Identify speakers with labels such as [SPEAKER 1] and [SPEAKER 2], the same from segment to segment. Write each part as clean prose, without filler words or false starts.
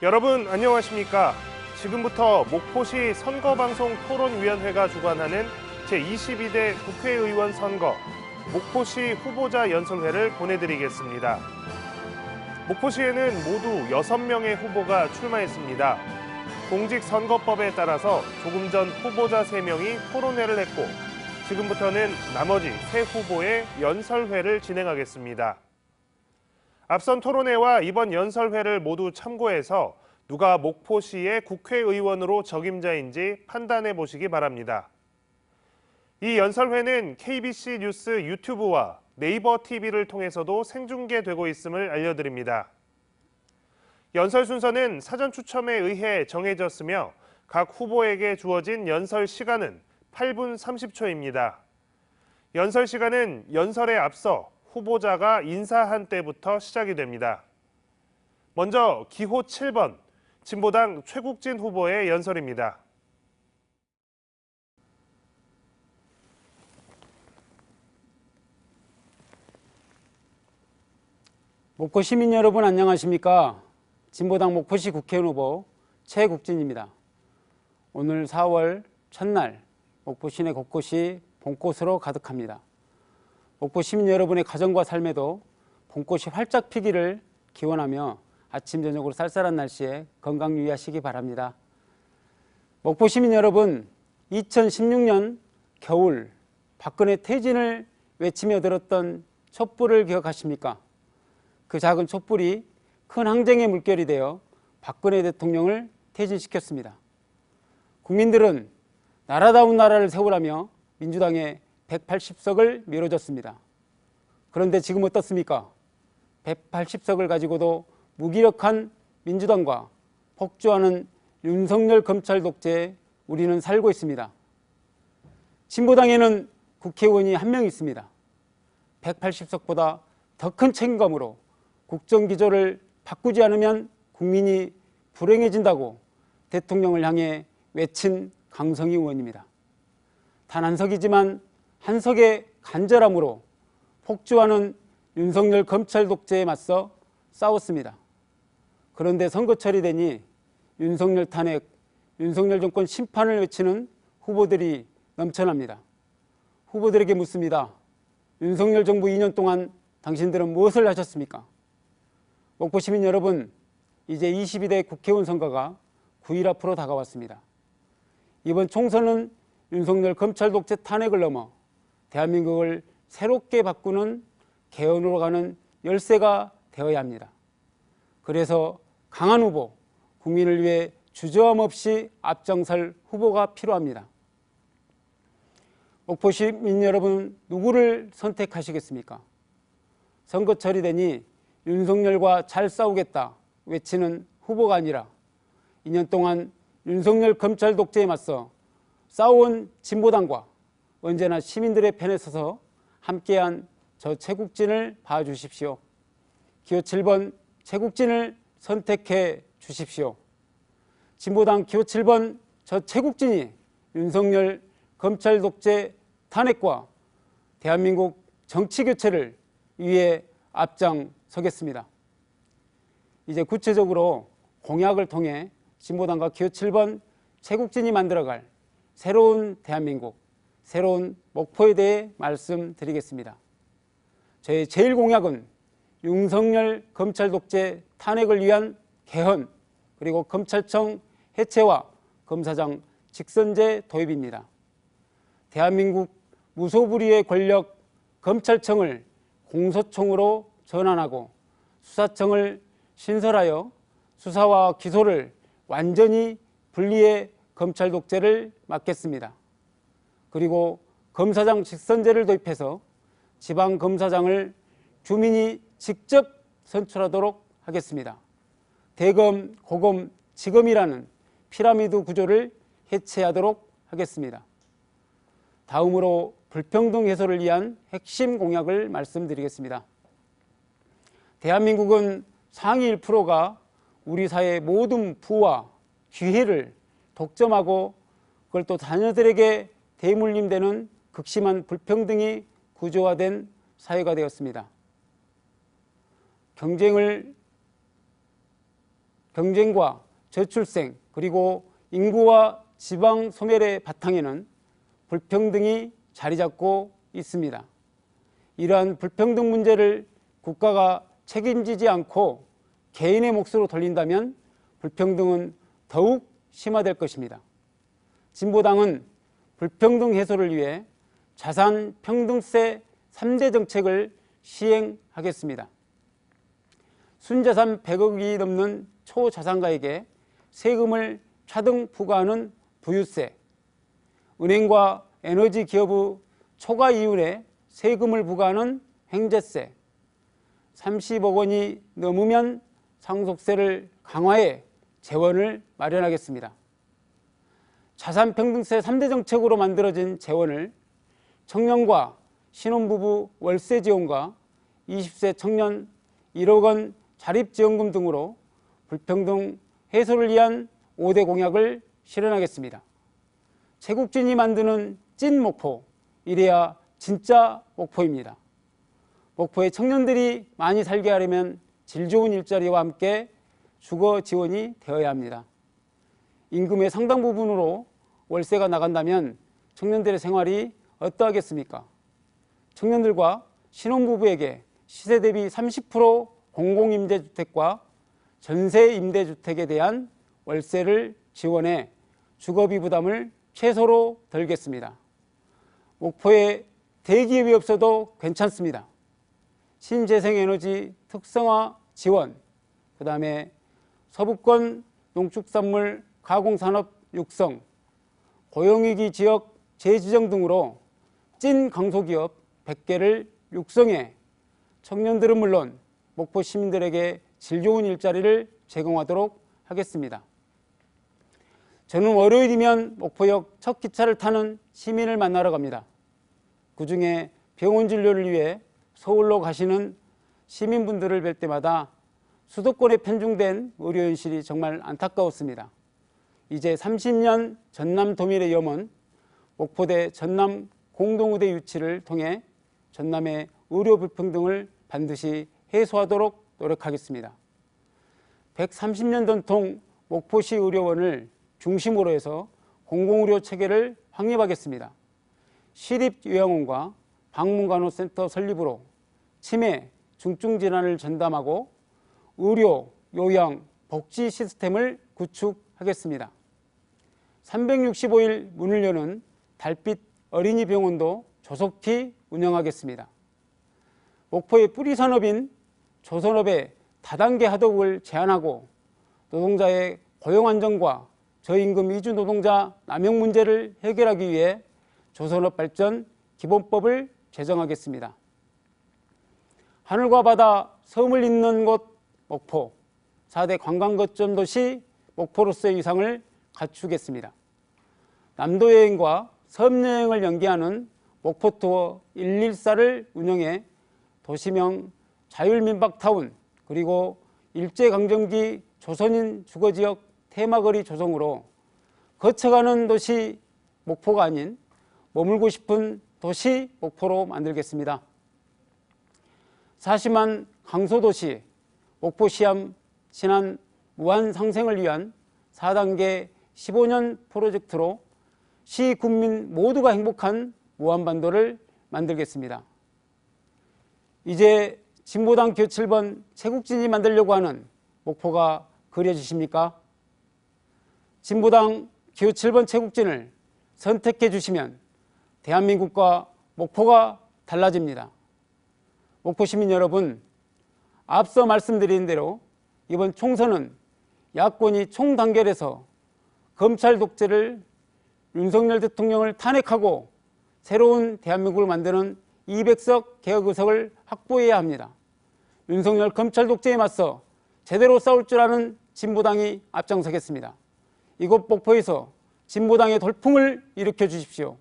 [SPEAKER 1] 여러분 안녕하십니까? 지금부터 목포시 선거방송 토론위원회가 주관하는 제22대 국회의원 선거 목포시 후보자 연설회를 보내드리겠습니다. 목포시에는 모두 6명의 후보가 출마했습니다. 공직선거법에 따라서 조금 전 후보자 3명이 토론회를 했고 지금부터는 나머지 3후보의 연설회를 진행하겠습니다. 앞선 토론회와 이번 연설회를 모두 참고해서 누가 목포시의 국회의원으로 적임자인지 판단해 보시기 바랍니다. 이 연설회는 KBC 뉴스 유튜브와 네이버 TV를 통해서도 생중계되고 있음을 알려드립니다. 연설 순서는 사전 추첨에 의해 정해졌으며 각 후보에게 주어진 연설 시간은 8분 30초입니다. 연설 시간은 연설에 앞서 후보자가 인사한 때부터 시작이 됩니다. 먼저 기호 7번 진보당 최국진 후보의 연설입니다.
[SPEAKER 2] 목포 시민 여러분 안녕하십니까? 진보당 목포시 국회의원 후보 최국진입니다. 오늘 4월 첫날 목포 시내 곳곳이 봄꽃으로 가득합니다. 목포 시민 여러분의 가정과 삶에도 봄꽃이 활짝 피기를 기원하며 아침 저녁으로 쌀쌀한 날씨에 건강 유의하시기 바랍니다. 목포 시민 여러분, 2016년 겨울 박근혜 퇴진을 외치며 들었던 촛불을 기억하십니까? 그 작은 촛불이 큰 항쟁의 물결이 되어 박근혜 대통령을 퇴진시켰습니다. 국민들은 나라다운 나라를 세우라며 민주당에 180석을 밀어줬습니다. 그런데 지금 어떻습니까? 180석을 가지고도 무기력한 민주당과 폭주하는 윤석열 검찰 독재에 우리는 살고 있습니다. 진보당에는 국회의원이 한 명 있습니다. 180석보다 더 큰 책임감으로 국정기조를 바꾸지 않으면 국민이 불행해진다고 대통령을 향해 외친 강성희 의원입니다. 단 한 석이지만 한 석의 간절함으로 폭주하는 윤석열 검찰 독재에 맞서 싸웠습니다. 그런데 선거철이 되니 윤석열 탄핵, 윤석열 정권 심판을 외치는 후보들이 넘쳐납니다. 후보들에게 묻습니다. 윤석열 정부 2년 동안 당신들은 무엇을 하셨습니까? 목포 시민 여러분, 이제 22대 국회의원 선거가 9일 앞으로 다가왔습니다. 이번 총선은 윤석열 검찰 독재 탄핵을 넘어 대한민국을 새롭게 바꾸는 개헌으로 가는 열쇠가 되어야 합니다. 그래서 강한 후보, 국민을 위해 주저함 없이 앞장설 후보가 필요합니다. 목포 시민 여러분, 누구를 선택하시겠습니까? 선거철이 되니 윤석열과 잘 싸우겠다 외치는 후보가 아니라 2년 동안 윤석열 검찰 독재에 맞서 싸워온 진보당과 언제나 시민들의 편에 서서 함께한 저 최국진을 봐주십시오. 기호 7번 최국진을 선택해 주십시오. 진보당 기호 7번 저 최국진이 윤석열 검찰 독재 탄핵과 대한민국 정치 교체를 위해 앞장서겠습니다. 이제 구체적으로 공약을 통해 진보당과 기호 7번 최국진이 만들어갈 새로운 대한민국, 새로운 목포에 대해 말씀드리겠습니다. 저의 제1공약은 윤석열 검찰 독재 탄핵을 위한 개헌, 그리고 검찰청 해체와 검사장 직선제 도입입니다. 대한민국 무소불위의 권력 검찰청을 공소청으로 전환하고 수사청을 신설하여 수사와 기소를 완전히 분리해 검찰 독재를 막겠습니다. 그리고 검사장 직선제를 도입해서 지방검사장을 주민이 직접 선출하도록 하겠습니다. 대검, 고검, 지검이라는 피라미드 구조를 해체하도록 하겠습니다. 다음으로 불평등 해소를 위한 핵심 공약을 말씀드리겠습니다. 대한민국은 상위 1%가 우리 사회의 모든 부와 기회를 독점하고 그걸 또 자녀들에게 대물림되는 극심한 불평등이 구조화된 사회가 되었습니다. 경쟁과 저출생 그리고 인구와 지방 소멸의 바탕에는 불평등이 자리 잡고 있습니다. 이러한 불평등 문제를 국가가 책임지지 않고 개인의 몫으로 돌린다면 불평등은 더욱 심화될 것입니다. 진보당은 불평등 해소를 위해 자산 평등세 3대 정책을 시행하겠습니다. 순자산 100억이 넘는 초자산가에게 세금을 차등 부과하는 부유세, 은행과 에너지 기업의 초과 이윤에 세금을 부과하는 횡재세, 30억 원이 넘으면 상속세를 강화해 재원을 마련하겠습니다. 자산평등세 3대 정책으로 만들어진 재원을 청년과 신혼부부 월세 지원과 20세 청년 1억 원 자립지원금 등으로 불평등 해소를 위한 5대 공약을 실현하겠습니다. 최국진이 만드는 찐 목포, 이래야 진짜 목포입니다. 목포의 청년들이 많이 살게 하려면 질 좋은 일자리와 함께 주거 지원이 되어야 합니다. 임금의 상당 부분으로 월세가 나간다면 청년들의 생활이 어떠하겠습니까? 청년들과 신혼부부에게 시세 대비 30% 공공임대주택과 전세임대주택에 대한 월세를 지원해 주거비 부담을 최소로 덜겠습니다. 목포에 대기업이 없어도 괜찮습니다. 신재생에너지 특성화 지원, 그 다음에 서부권 농축산물 가공산업 육성, 고용위기 지역 재지정 등으로 찐 강소기업 100개를 육성해 청년들은 물론 목포 시민들에게 질 좋은 일자리를 제공하도록 하겠습니다. 저는 월요일이면 목포역 첫 기차를 타는 시민을 만나러 갑니다. 그중에 병원 진료를 위해 서울로 가시는 시민분들을 뵐 때마다 수도권에 편중된 의료현실이 정말 안타까웠습니다. 이제 30년 전남도민의 염원, 목포대 전남 공동의대 유치를 통해 전남의 의료 불평등을 반드시 해소하도록 노력하겠습니다. 130년 전통 목포시 의료원을 중심으로 해서 공공의료 체계를 확립하겠습니다. 시립요양원과 방문간호센터 설립으로 치매, 중증질환을 전담하고 의료, 요양, 복지 시스템을 구축하겠습니다. 365일 문을 여는 달빛 어린이병원도 조속히 운영하겠습니다. 목포의 뿌리산업인 조선업의 다단계 하도급을 제한하고 노동자의 고용 안정과 저임금 이주 노동자 남용 문제를 해결하기 위해 조선업 발전 기본법을 제정하겠습니다. 하늘과 바다, 섬을 잇는 곳 목포, 4대 관광거점 도시 목포로서의 위상을 갖추겠습니다. 남도여행과 섬여행을 연계하는 목포투어 114를 운영해 도시명 자율민박타운 그리고 일제강점기 조선인 주거지역 테마거리 조성으로 거쳐가는 도시 목포가 아닌 머물고 싶은 도시 목포로 만들겠습니다. 사심한 강소도시 목포시암 신안 무한상생을 위한 4단계 15년 프로젝트로 시 국민 모두가 행복한 무한반도를 만들겠습니다. 이제 진보당 교 7번 최국진이 만들려고 하는 목포가 그려지십니까? 진보당 교 7번 최국진을 선택해 주시면 대한민국과 목포가 달라집니다. 목포 시민 여러분, 앞서 말씀드린 대로 이번 총선은 야권이 총단결해서 검찰 독재를 윤석열 대통령을 탄핵하고 새로운 대한민국을 만드는 200석 개혁 의석을 확보해야 합니다. 윤석열 검찰 독재에 맞서 제대로 싸울 줄 아는 진보당이 앞장서겠습니다. 이곳 목포에서 진보당의 돌풍을 일으켜 주십시오.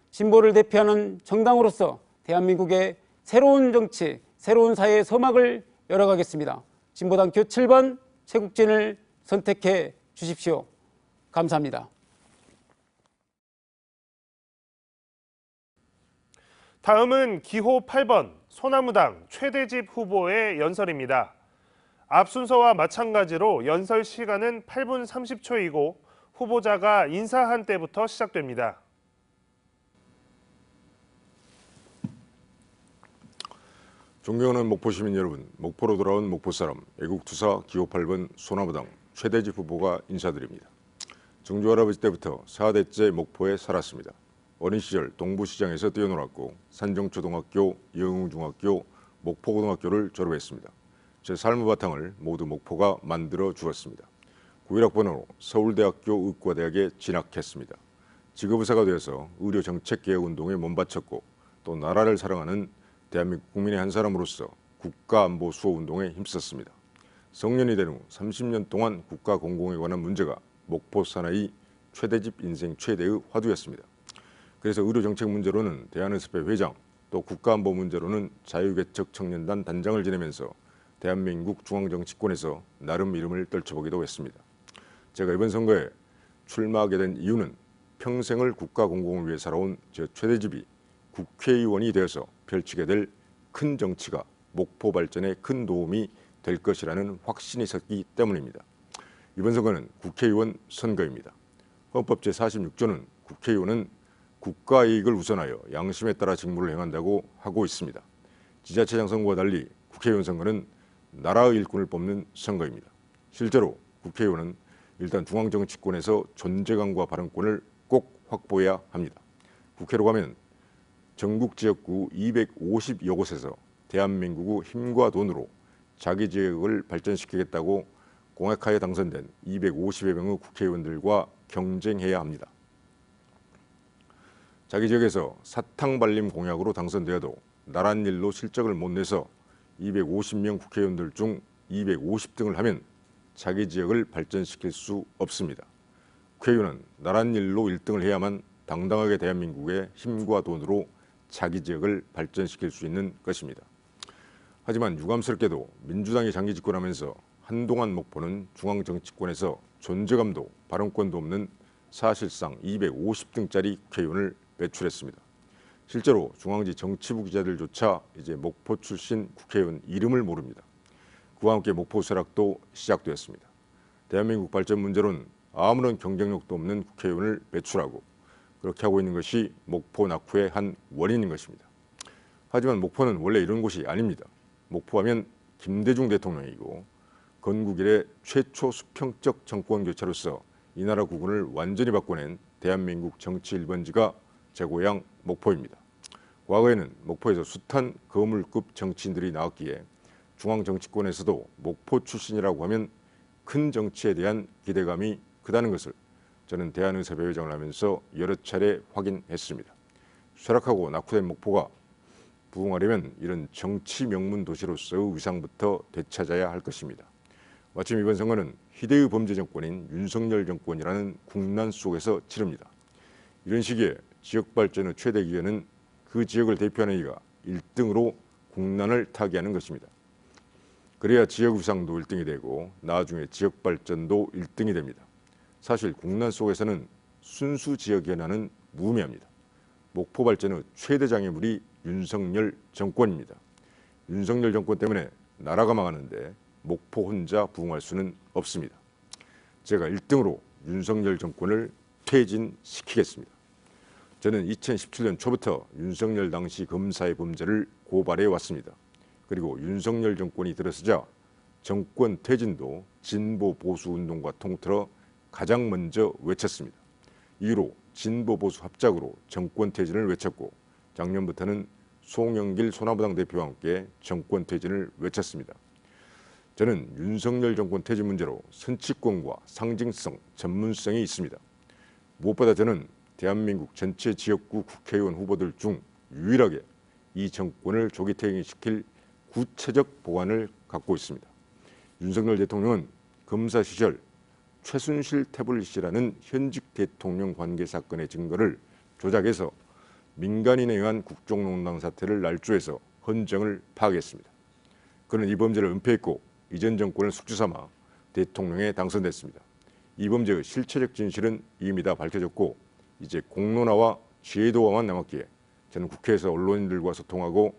[SPEAKER 2] 진보를 대표하는 정당으로서 대한민국의 새로운 정치, 새로운 사회의 서막을 열어가겠습니다. 진보당 교 7번 최국진을 선택해 주십시오. 감사합니다.
[SPEAKER 1] 다음은 기호 8번 소나무당 최대집 후보의 연설입니다. 앞 순서와 마찬가지로 연설 시간은 8분 30초이고 후보자가 인사한 때부터 시작됩니다.
[SPEAKER 3] 존경하는 목포 시민 여러분, 목포로 돌아온 목포 사람, 애국투사 기호 8번 소나무당 최대집 후보가 인사드립니다. 증조 할아버지 때부터 4대째 목포에 살았습니다. 어린 시절 동부시장에서 뛰어놀았고 산정초등학교, 영웅중학교, 목포고등학교를 졸업했습니다. 제 삶의 바탕을 모두 목포가 만들어 주었습니다. 91학번으로 서울대학교 의과대학에 진학했습니다. 직업의사가 되어서 의료정책개혁운동에 몸바쳤고 또 나라를 사랑하는 대한민국 국민의 한 사람으로서 국가안보 수호운동에 힘썼습니다. 성년이 된 후 30년 동안 국가 공공에 관한 문제가 목포 사나이 최대집 인생 최대의 화두였습니다. 그래서 의료정책 문제로는 대한의사회 회장, 또 국가안보 문제로는 자유개척 청년단 단장을 지내면서 대한민국 중앙정치권에서 나름 이름을 떨쳐보기도 했습니다. 제가 이번 선거에 출마하게 된 이유는 평생을 국가 공공을 위해 살아온 저 최대집이 국회의원이 되어서 펼치게 될 큰 정치가 목포 발전에 큰 도움이 될 것이라는 확신이 있었기 때문입니다. 이번 선거는 국회의원 선거입니다. 헌법 제46조는 국회의원은 국가 이익을 우선하여 양심에 따라 직무를 행한다고 하고 있습니다. 지자체장 선거와 달리 국회의원 선거는 나라의 일꾼을 뽑는 선거입니다. 실제로 국회의원은 일단 중앙정치권에서 존재감과 발언권을 꼭 확보해야 합니다. 국회로 가면 전국 지역구 250여 곳에서 대한민국의 힘과 돈으로 자기 지역을 발전시키겠다고 공약하에 당선된 250여 명의 국회의원들과 경쟁해야 합니다. 자기 지역에서 사탕 발림 공약으로 당선되어도 나란 일로 실적을 못 내서 250명 국회의원들 중 250등을 하면 자기 지역을 발전시킬 수 없습니다. 국회의원은 나란 일로 1등을 해야만 당당하게 대한민국의 힘과 돈으로 자기 지역을 발전시킬 수 있는 것입니다. 하지만 유감스럽게도 민주당이 장기 집권하면서 한동안 목포는 중앙정치권에서 존재감도 발언권도 없는 사실상 250등짜리 국회의원을 배출했습니다. 실제로 중앙지 정치부 기자들조차 이제 목포 출신 국회의원 이름을 모릅니다. 그와 함께 목포 쇠락도 시작되었습니다. 대한민국 발전 문제로는 아무런 경쟁력도 없는 국회의원을 배출하고 그렇게 하고 있는 것이 목포 낙후의 한 원인인 것입니다. 하지만 목포는 원래 이런 곳이 아닙니다. 목포하면 김대중 대통령이고 건국 이래 최초 수평적 정권 교체로서 이 나라 구분을 완전히 바꿔낸 대한민국 정치 1번지가 제 고향 목포입니다. 과거에는 목포에서 숱한 거물급 정치인들이 나왔기에 중앙정치권에서도 목포 출신이라고 하면 큰 정치에 대한 기대감이 크다는 것을 저는 대한의사회 회장을 하면서 여러 차례 확인했습니다. 쇠락하고 낙후된 목포가 부흥하려면 이런 정치 명문 도시로서의 위상부터 되찾아야 할 것입니다. 마침 이번 선거는 희대의 범죄 정권인 윤석열 정권이라는 국난 속에서 치릅니다. 이런 시기에 지역 발전의 최대 기회는 그 지역을 대표하는 이가 1등으로 국난을 타개하는 것입니다. 그래야 지역 위상도 1등이 되고 나중에 지역 발전도 1등이 됩니다. 사실 국난 속에서는 순수 지역 현안은 무의미합니다. 목포 발전의 최대 장애물이 윤석열 정권입니다. 윤석열 정권 때문에 나라가 망하는데 목포 혼자 부흥할 수는 없습니다. 제가 1등으로 윤석열 정권을 퇴진시키겠습니다. 저는 2017년 초부터 윤석열 당시 검사의 범죄를 고발해 왔습니다. 그리고 윤석열 정권이 들어서자 정권 퇴진도 진보 보수 운동과 통틀어 가장 먼저 외쳤습니다. 이후로 진보 보수 합작으로 정권 퇴진을 외쳤고 작년부터는 송영길 소나무당 대표와 함께 정권 퇴진을 외쳤습니다. 저는 윤석열 정권 퇴진 문제로 선치권과 상징성, 전문성이 있습니다. 무엇보다 저는 대한민국 전체 지역구 국회의원 후보들 중 유일하게 이 정권을 조기 퇴진시킬 구체적 보안을 갖고 있습니다. 윤석열 대통령은 검사 시절 최순실 태블릿이라는 현직 대통령 관계 사건의 증거를 조작해서 민간인에 의한 국정농단 사태를 날조해서 헌정을 파악했습니다. 그는 이 범죄를 은폐했고 이전 정권을 숙주삼아 대통령에 당선됐습니다. 이 범죄의 실체적 진실은 이미 다 밝혀졌고 이제 공론화와 제도화만 남았기에 저는 국회에서 언론인들과 소통하고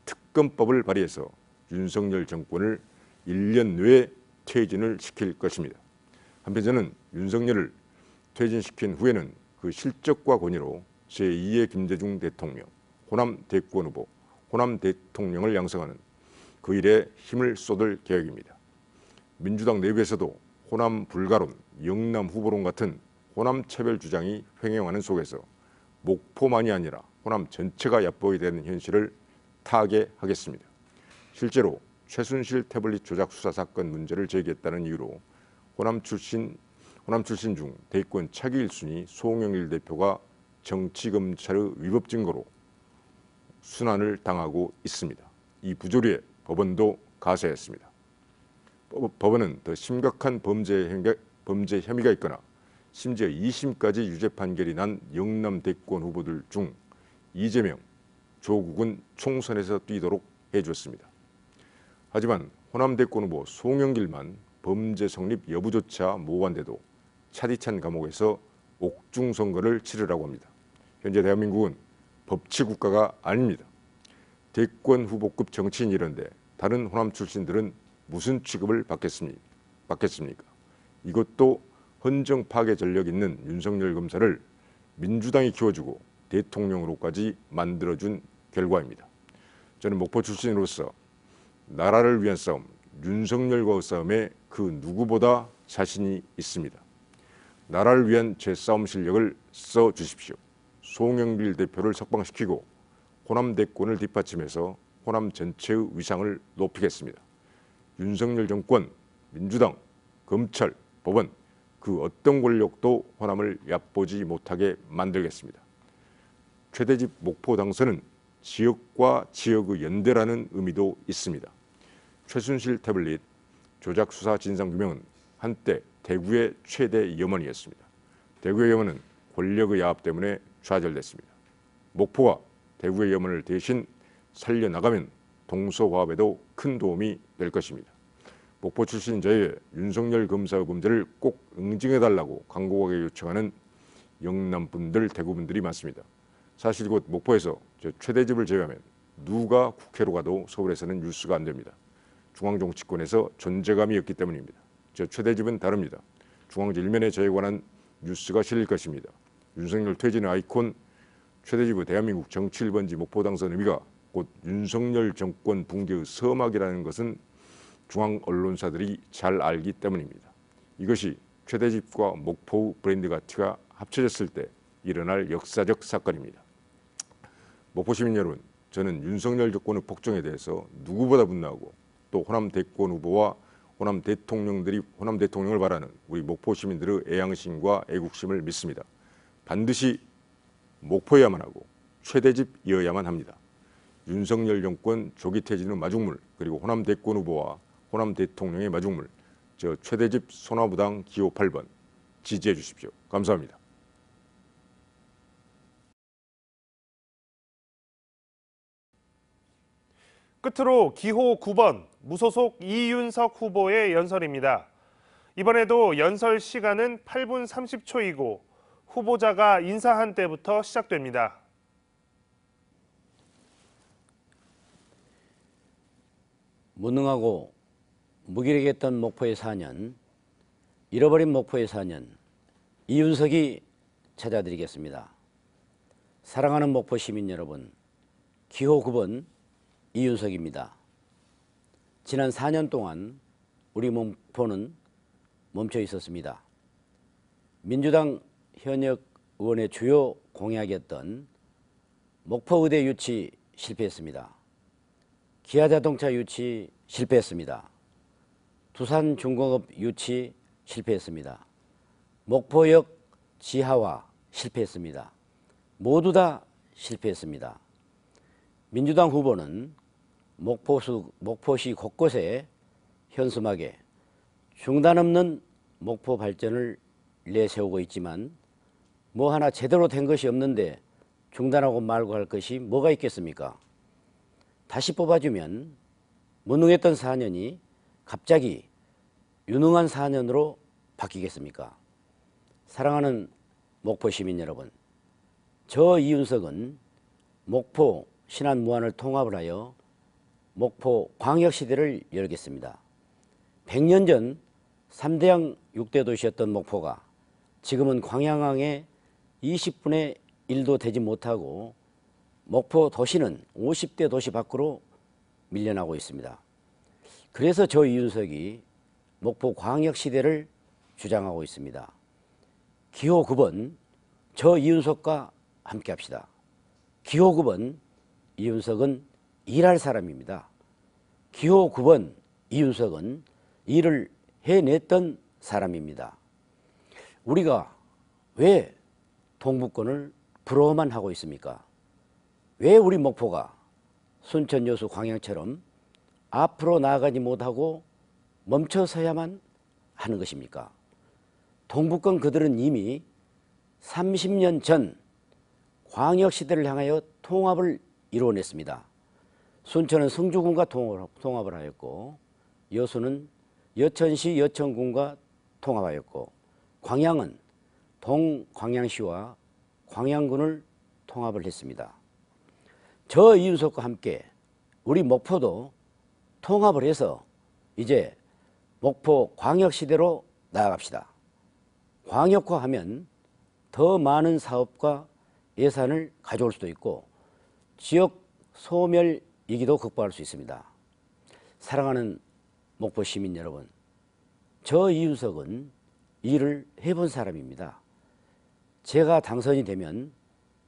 [SPEAKER 3] 특검법을 발의해서 윤석열 정권을 1년 내에 퇴진을 시킬 것입니다. 한편 저는 윤석열을 퇴진시킨 후에는 그 실적과 권위로 제2의 김대중 대통령, 호남 대권 후보, 호남 대통령을 양성하는 그 일에 힘을 쏟을 계획입니다. 민주당 내부에서도 호남 불가론, 영남 후보론 같은 호남 차별 주장이 횡행하는 속에서 목포만이 아니라 호남 전체가 얕보게 되는 현실을 타개하겠습니다. 실제로 최순실 태블릿 조작 수사 사건 문제를 제기했다는 이유로 호남 출신 중 대권 차기 1순위 송영길 대표가 정치검찰의 위법 증거로 순환을 당하고 있습니다. 이 부조리에 법원도 가세했습니다. 법원은 더 심각한 범죄 혐의가 있거나 심지어 2심까지 유죄 판결이 난 영남 대권 후보들 중 이재명, 조국은 총선에서 뛰도록 해주었습니다. 하지만 호남 대권 후보 송영길만 범죄 성립 여부조차 모호한데도 차디찬 감옥에서 옥중 선거를 치르라고 합니다. 현재 대한민국은 법치 국가가 아닙니다. 대권 후보급 정치인이런데 다른 호남 출신들은 무슨 취급을 받겠습니까? 이것도 헌정 파괴 전력 있는 윤석열 검사를 민주당이 키워주고 대통령으로까지 만들어준 결과입니다. 저는 목포 출신으로서 나라를 위한 싸움, 윤석열과의 싸움에 그 누구보다 자신이 있습니다. 나라를 위한 제 싸움 실력을 써주십시오. 송영길 대표를 석방시키고 호남 대권을 뒷받침해서 호남 전체의 위상을 높이겠습니다. 윤석열 정권, 민주당, 검찰, 법원 그 어떤 권력도 호남을 얕보지 못하게 만들겠습니다. 최대집 목포 당선은 지역과 지역의 연대라는 의미도 있습니다. 최순실 태블릿 조작 수사 진상규명은 한때 대구의 최대 염원이었습니다. 대구의 염원은 권력의 야합 때문에 좌절됐습니다. 목포가 대구의 염원을 대신 살려나가면 동서화합에도 큰 도움이 될 것입니다. 목포 출신 저의 윤석열 검사의 범죄를 꼭 응징해달라고 간곡하게 요청하는 영남분들, 대구분들이 많습니다. 사실 곧 목포에서 저 최대집을 제외하면 누가 국회로 가도 서울에서는 뉴스가 안 됩니다. 중앙정치권에서 존재감이 없기 때문입니다. 저 최대집은 다릅니다. 중앙지 일면에 저에 관한 뉴스가 실릴 것입니다. 윤석열 퇴진의 아이콘 최대집의 대한민국 정치 1번지 목포 당선 의미가 곧 윤석열 정권 붕괴의 서막이라는 것은 중앙 언론사들이 잘 알기 때문입니다. 이것이 최대집과 목포 브랜드 가치가 합쳐졌을 때 일어날 역사적 사건입니다. 목포 시민 여러분, 저는 윤석열 정권의 폭정에 대해서 누구보다 분노하고 또 호남 대권 후보와 호남 대통령을 바라는 우리 목포 시민들의 애양심과 애국심을 믿습니다. 반드시 목포여야만 하고 최대집이어야만 합니다. 윤석열 정권 조기 퇴진의 마중물, 그리고 호남 대권 후보와 호남 대통령의 마중물, 저 최대집 소나무당 기호 8번 지지해 주십시오. 감사합니다.
[SPEAKER 1] 끝으로 기호 9번 무소속 이윤석 후보의 연설입니다. 이번에도 연설 시간은 8분 30초이고 후보자가 인사한 때부터 시작됩니다.
[SPEAKER 4] 무능하고 무기력했던 목포의 4년, 잃어버린 목포의 4년, 이윤석이 찾아드리겠습니다. 사랑하는 목포 시민 여러분, 기호 9번 이윤석입니다. 지난 4년 동안 우리 목포는 멈춰 있었습니다. 민주당 현역 의원의 주요 공약이었던 목포의대 유치 실패했습니다. 기아자동차 유치 실패했습니다. 두산중공업 유치 실패했습니다. 목포역 지하화 실패했습니다. 모두 다 실패했습니다. 민주당 후보는 목포시 곳곳에 현수막에 중단 없는 목포 발전을 내세우고 있지만 뭐 하나 제대로 된 것이 없는데 중단하고 말고 할 것이 뭐가 있겠습니까? 다시 뽑아주면 무능했던 4년이 갑자기 유능한 4년으로 바뀌겠습니까? 사랑하는 목포 시민 여러분, 저 이윤석은 목포 신안 무안을 통합을 하여 목포 광역시대를 열겠습니다. 100년 전 3대양 6대 도시였던 목포가 지금은 광양항의 20분의 1도 되지 못하고 목포 도시는 50대 도시 밖으로 밀려나고 있습니다. 그래서 저 이윤석이 목포 광역시대를 주장하고 있습니다. 기호 9번 저 이윤석과 함께 합시다. 기호 9번 이윤석은 일할 사람입니다. 기호 9번 이윤석은 일을 해냈던 사람입니다. 우리가 왜 동북권을 부러워만 하고 있습니까? 왜 우리 목포가 순천, 여수, 광양처럼 앞으로 나아가지 못하고 멈춰서야만 하는 것입니까? 동북권 그들은 이미 30년 전 광역시대를 향하여 통합을 이루어냈습니다. 순천은 성주군과 통합을 하였고, 여수는 여천시 여천군과 통합하였고, 광양은 동광양시와 광양군을 통합을 했습니다. 저 이윤석과 함께 우리 목포도 통합을 해서 이제 목포 광역시대로 나아갑시다. 광역화하면 더 많은 사업과 예산을 가져올 수도 있고 지역 소멸 위기도 극복할 수 있습니다. 사랑하는 목포 시민 여러분, 저 이윤석은 일을 해본 사람입니다. 제가 당선이 되면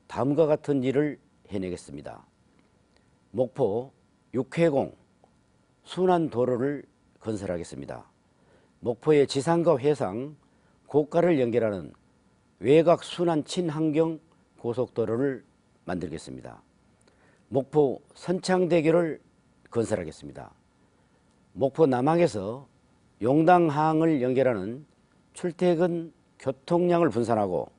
[SPEAKER 4] 다음과 같은 일을 해내겠습니다. 목포 6회공 순환도로를 건설하겠습니다. 목포의 지상과 회상, 고가를 연결하는 외곽 순환 친환경 고속도로를 만들겠습니다. 목포 선창대교를 건설하겠습니다. 목포 남항에서 용당항을 연결하는 출퇴근 교통량을 분산하고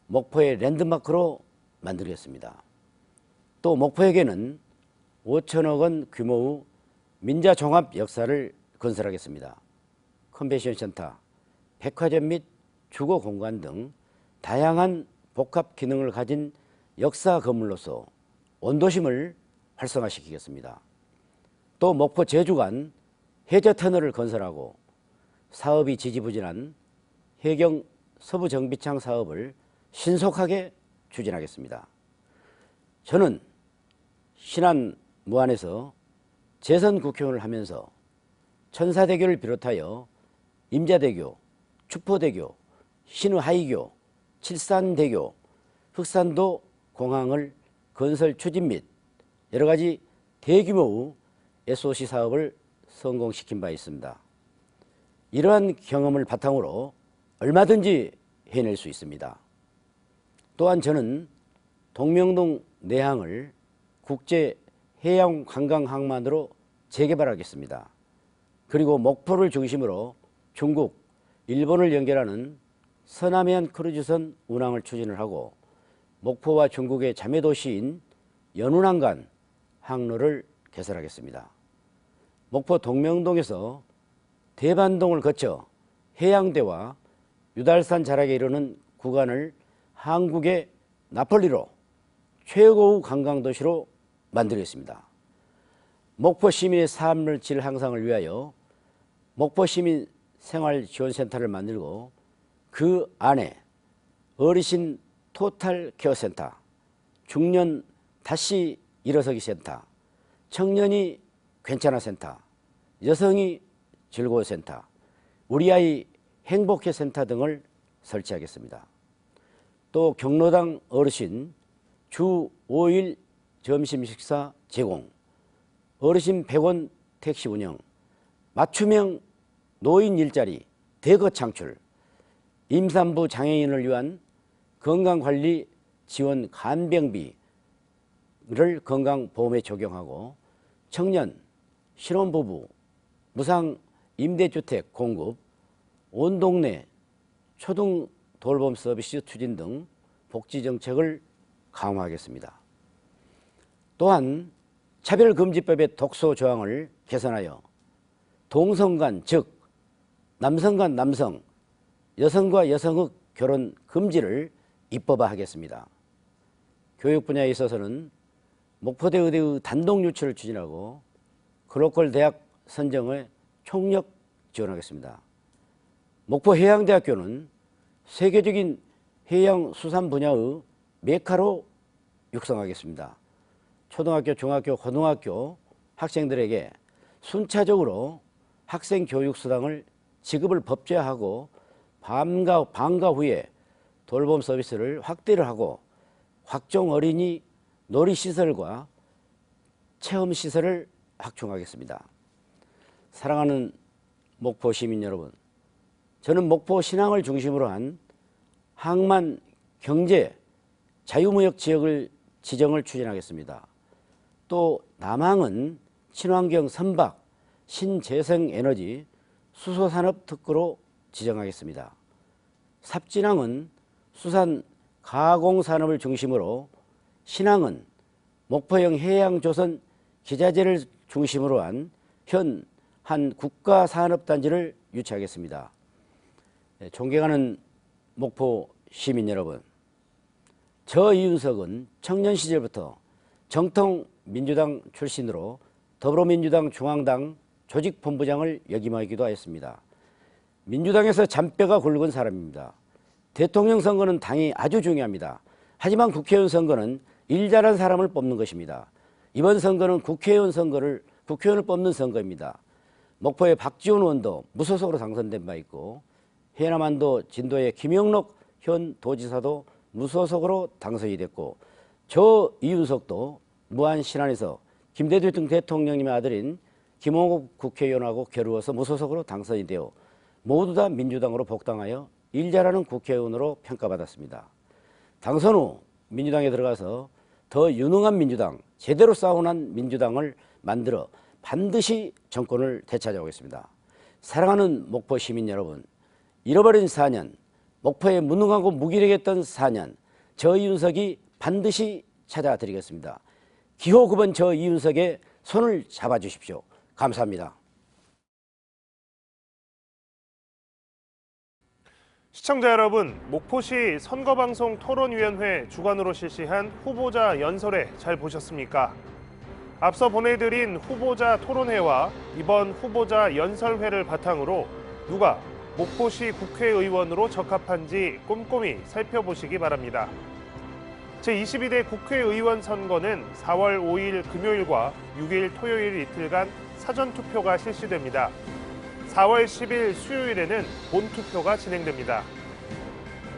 [SPEAKER 4] 목포의 랜드마크로 만들겠습니다. 또 목포에게는 5천억 원 규모의 민자종합 역사를 건설하겠습니다. 컨벤션 센터, 백화점 및 주거 공간 등 다양한 복합 기능을 가진 역사 건물로서 원도심을 활성화시키겠습니다. 또 목포 제주 간 해저 터널을 건설하고 사업이 지지부진한 해경 서부 정비창 사업을 신속하게 추진하겠습니다. 저는 신안 무안에서 재선 국회의원을 하면서 천사대교를 비롯하여 임자대교, 추포대교, 신의하이교, 칠산대교, 흑산도 공항을 건설 추진 및 여러 가지 대규모의 SOC 사업을 성공시킨 바 있습니다. 이러한 경험을 바탕으로 얼마든지 해낼 수 있습니다. 또한 저는 동명동 내항을 국제 해양 관광 항만으로 재개발하겠습니다. 그리고 목포를 중심으로 중국, 일본을 연결하는 서남해안 크루즈선 운항을 추진을 하고 목포와 중국의 자매도시인 연운항 간 항로를 개설하겠습니다. 목포 동명동에서 대반동을 거쳐 해양대와 유달산 자락에 이르는 구간을 한국의 나폴리로 최고의 관광도시로 만들겠습니다. 목포 시민의 삶의 질 향상을 위하여 목포 시민 생활지원센터를 만들고 그 안에 어르신 토탈 케어 센터, 중년 다시 일어서기 센터, 청년이 괜찮아 센터, 여성이 즐거워 센터, 우리 아이 행복해 센터 등을 설치하겠습니다. 또 경로당 어르신 주 5일 점심 식사 제공, 어르신 100원 택시 운영, 맞춤형 노인 일자리 대거 창출, 임산부 장애인을 위한 건강관리 지원 간병비를 건강보험에 적용하고 청년, 신혼부부, 무상 임대주택 공급, 온 동네 초등 돌봄 서비스 추진 등 복지정책을 강화하겠습니다. 또한 차별금지법의 독소 조항을 개선하여 동성 간, 즉 남성 간 남성, 여성과 여성의 결혼 금지를 입법화하겠습니다. 교육 분야에 있어서는 목포대 의대의 단독 유치를 추진하고 글로컬 대학 선정의 총력 지원하겠습니다. 목포해양대학교는 세계적인 해양수산 분야의 메카로 육성하겠습니다. 초등학교, 중학교, 고등학교 학생들에게 순차적으로 학생 교육 수당을 지급을 법제화하고 방과 후에 돌봄 서비스를 확대를 하고 각종 어린이 놀이시설과 체험시설을 확충하겠습니다. 사랑하는 목포 시민 여러분, 저는 목포 신항을 중심으로 한 항만 경제 자유무역 지역을 지정을 추진하겠습니다. 또 남항은 친환경 선박, 신재생에너지, 수소산업 특구로 지정하겠습니다. 삽진항은 수산 가공산업을 중심으로, 신항은 목포형 해양조선 기자재를 중심으로 한 한 국가산업단지를 유치하겠습니다. 존경하는 목포 시민 여러분, 저 이윤석은 청년 시절부터 정통 민주당 출신으로 더불어민주당 중앙당 조직본부장을 역임하기도 하였습니다. 민주당에서 잔뼈가 굵은 사람입니다. 대통령 선거는 당이 아주 중요합니다. 하지만 국회의원 선거는 일 잘한 사람을 뽑는 것입니다. 이번 선거는 국회의원을 뽑는 선거입니다. 목포의 박지원 의원도 무소속으로 당선된 바 있고, 해남안도 진도의 김영록 현 도지사도 무소속으로 당선이 됐고, 저 이윤석도 무안 신안에서 김대중 대통령님의 아들인 김홍국 국회의원하고 겨루어서 무소속으로 당선이 되어 모두 다 민주당으로 복당하여 일 잘하는 국회의원으로 평가받았습니다. 당선 후 민주당에 들어가서 더 유능한 민주당, 제대로 싸우는 민주당을 만들어 반드시 정권을 되찾아오겠습니다. 사랑하는 목포 시민 여러분, 잃어버린 4년, 목포에 무능하고 무기력했던 4년, 저 이윤석이 반드시 찾아드리겠습니다. 기호 9번 저 이윤석의 손을 잡아주십시오. 감사합니다.
[SPEAKER 1] 시청자 여러분, 목포시 선거방송 토론위원회 주관으로 실시한 후보자 연설회 잘 보셨습니까? 앞서 보내드린 후보자 토론회와 이번 후보자 연설회를 바탕으로 누가 목포시 국회의원으로 적합한지 꼼꼼히 살펴보시기 바랍니다. 제22대 국회의원 선거는 4월 5일 금요일과 6일 토요일 이틀간 사전투표가 실시됩니다. 4월 10일 수요일에는 본투표가 진행됩니다.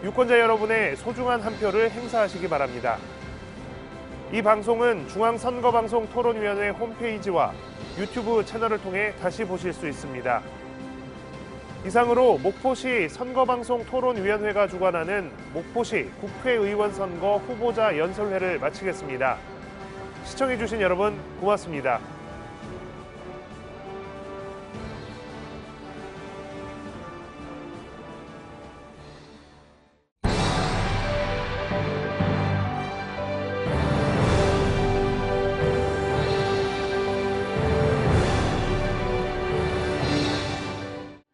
[SPEAKER 1] 유권자 여러분의 소중한 한 표를 행사하시기 바랍니다. 이 방송은 중앙선거방송 토론위원회 홈페이지와 유튜브 채널을 통해 다시 보실 수 있습니다. 이상으로 목포시 선거방송 토론위원회가 주관하는 목포시 국회의원 선거 후보자 연설회를 마치겠습니다. 시청해주신 여러분 고맙습니다.